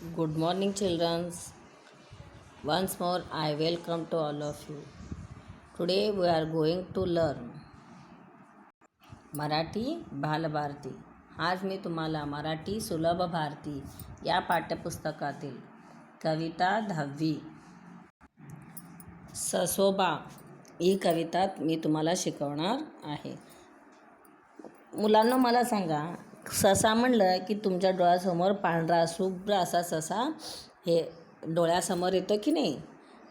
Good morning, children. Once more, I welcome to all of you. Today, we are going to learn Marathi Balbharati. आज मी तुम्हाला मराठी सुलभ भारती या पाठ्यपुस्तकातील कविता 10वी ससोबा ही कविता मी तुम्हाला शिकवणार आहे. मुलांना मला सांगा, ससा म्हणलं की तुमच्या डोळ्यासमोर पांढरा शुभ्र असा ससा हे डोळ्यासमोर येतो की नाही.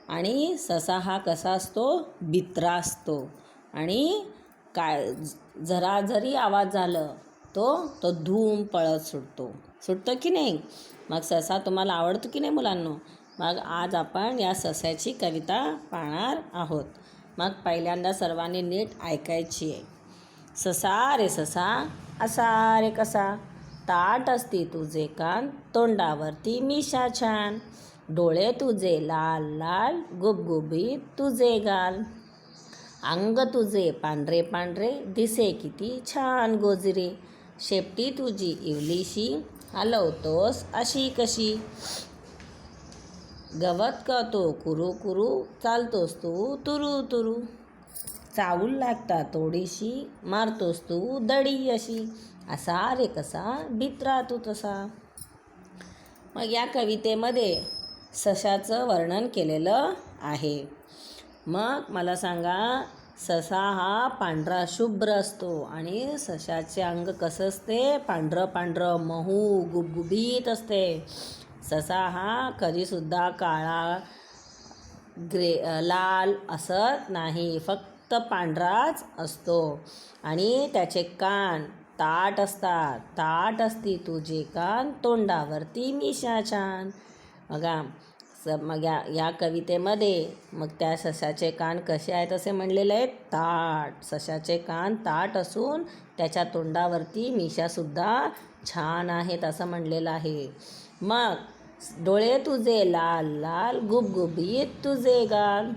आणि ससा हा कसा असतो, भित्रा असतो. आणि काय जरा जरी आवाज झालं तो धूम पळत सुटतो की नाही. मग ससा तुम्हाला आवडतो की नाही मुलांनो. मग आज आपण या सस्याची कविता पाहणार आहोत. मग पहिल्यांदा सर्वांनी नीट ऐकायची आहे. ससा रे ससा असा रे कसा, ताट असती तुझे कान, तोंडावरती मिशा छान, डोळे तुझे लाल लाल, गुबगुबीत तुझे गाल, अंग तुझे पांढरे पांढरे, दिसे किती छान गोजरे, शेपटी तुझी इवलीशी, हलवतोस अशी कशी, गवत करतो कुरू कुरू, चालतोस तू तुरू तुरू, चावूल लागता थोडीशी, मारतोस तू दडी अशी, असा रे कसा भित्रा तू तसा. मग या कवितेमध्ये सशाचं वर्णन केलेलं आहे. मग मला सांगा, ससा हा पांढरा शुभ्र असतो आणि सशाचे अंग कसं असते, पांढरं पांढरं महू गुबगुबीत असते. ससा हा कधीसुद्धा काळा लाल असत नाही, फक्त पांढराच असतो. आणि त्याचे कान ताट असतात, ताट असती तुझे कान, तोंडावरती मिशा छान. बघा मग या कवितेमध्ये मग त्या सशाचे कान कसे आहेत असे म्हणलेले आहेत, ताट. सशाचे कान ताट असून त्याच्या तोंडावरती मिशासुद्धा छान आहेत असं म्हणलेलं आहे. मग डोळे तुझे लाल लाल, गुबगुबीत तुझे गाल.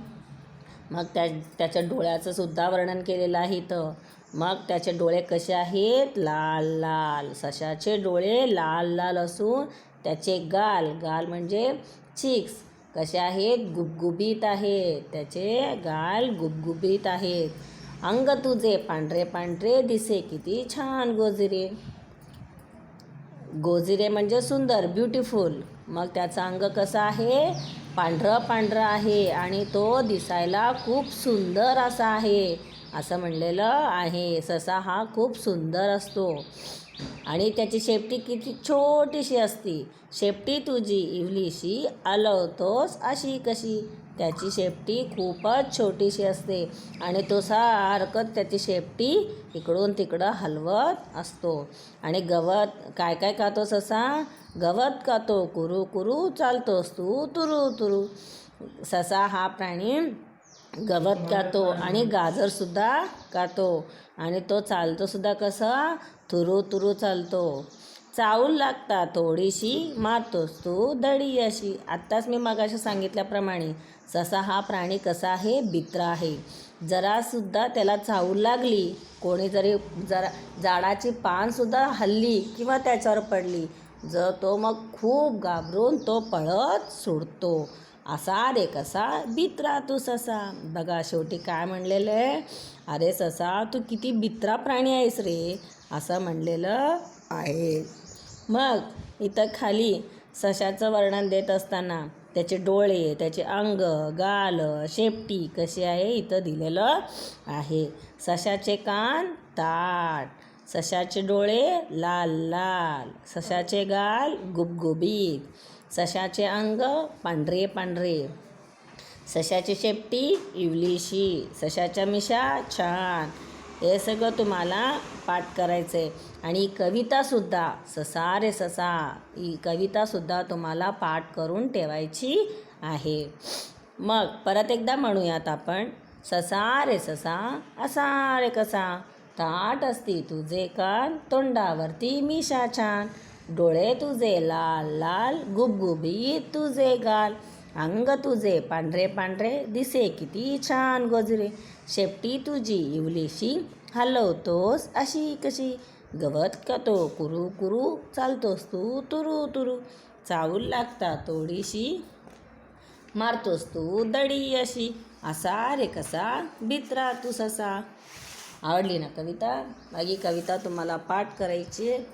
मग त्याच्या डोळ्याचं सुद्धा वर्णन केलेलं आहे इथं. मग त्याचे डोळे कसे आहेत, लाल लाल. सशाचे डोळे लाल लाल असून त्याचे गाल म्हणजे चिक्स कसे आहेत, गुबगुबीत आहेत. त्याचे गाल गुबगुबीत आहेत. अंग तुझे पांढरे पांढरे, दिसे किती छान गोजिरे. गोजिरे म्हणजे सुंदर, ब्युटिफुल. मग त्याचं अंग कसं आहे, पांढरं पांढरं आहे आणि तो दिसायला खूप सुंदर असा आहे असं म्हणलेलं आहे. ससा हा खूप सुंदर असतो आणि त्याची शेपटी किती छोटीशी असती. शेपटी तुझी इवलीशी, हलवतोस अशी कशी. त्याची शेपटी खूपच छोटीशी असते आणि तो सारखं त्याची शेपटी इकडून तिकडं हलवत असतो. आणि गवत काय काय खातो ससा, गवत खातो कुरू कुरू, चालतोस तू तुरू तुरू. ससा हा प्राणी गवत खातो आणि गाजरसुद्धा खातो आणि तो चालतोसुद्धा कसा, तुरू तुरू चालतो. चावूल लागता थोडीशी, मारतोस तू दडी अशी. आत्ताच मी मगाशी सांगितल्याप्रमाणे ससा हा प्राणी कसा आहे, भित्रा आहे. जरासुद्धा त्याला चावूल लागली, कोणी जरी जरा झाडाची पानसुद्धा हलली किंवा त्याच्यावर पडली जर तो मग खूप घाबरून तो पळत सुटतो. असा रे कसा भित्रा तू ससा. बघा शेवटी काय म्हणलेलं आहे, अरे ससा तू किती भित्रा प्राणी आहेस रे असं म्हणलेलं आहे. मग इथं खाली सशाचं वर्णन देत असताना त्याचे डोळे, त्याचे अंग, गाल, शेपटी कशी आहे इथं दिलेलं आहे. सशाचे कान ताट, सशाचे डोळे लाल लाल, सशाचे गाल गुबगुबीत, सशाचे अंग पांढरे पांढरे, सशाची शेपटी इवलीशी, सशाच्या मिशा छान. हे सगळं तुम्हाला पाठ करायचं आहे. आणि कवितासुद्धा ससा रे ससा ही कवितासुद्धा तुम्हाला पाठ करून ठेवायची आहे. मग परत एकदा म्हणूयात आपण. ससा रे ससा असा रे कसा, ताट असती तुझे कान, तोंडावरती मिशा छान, डोळे तुझे लाल लाल, गुबगुबीत तुझे गाल, अंग तुझे पांढरे पांढरे, दिसे किती छान गोजरे, शेपटी तुझी इवलीशी, हलवतोस अशी कशी, गवत खातो कुरू कुरू, चालतोस तू तुरू तुरू. चावल लागता थोडीशी, मारतोस तू दडी अशी, असा रे कसा भित्रा तू ससा. आवडली ना कविता? ही कविता तुम्हाला पाठ करायची.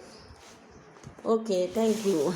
Okay, thank you.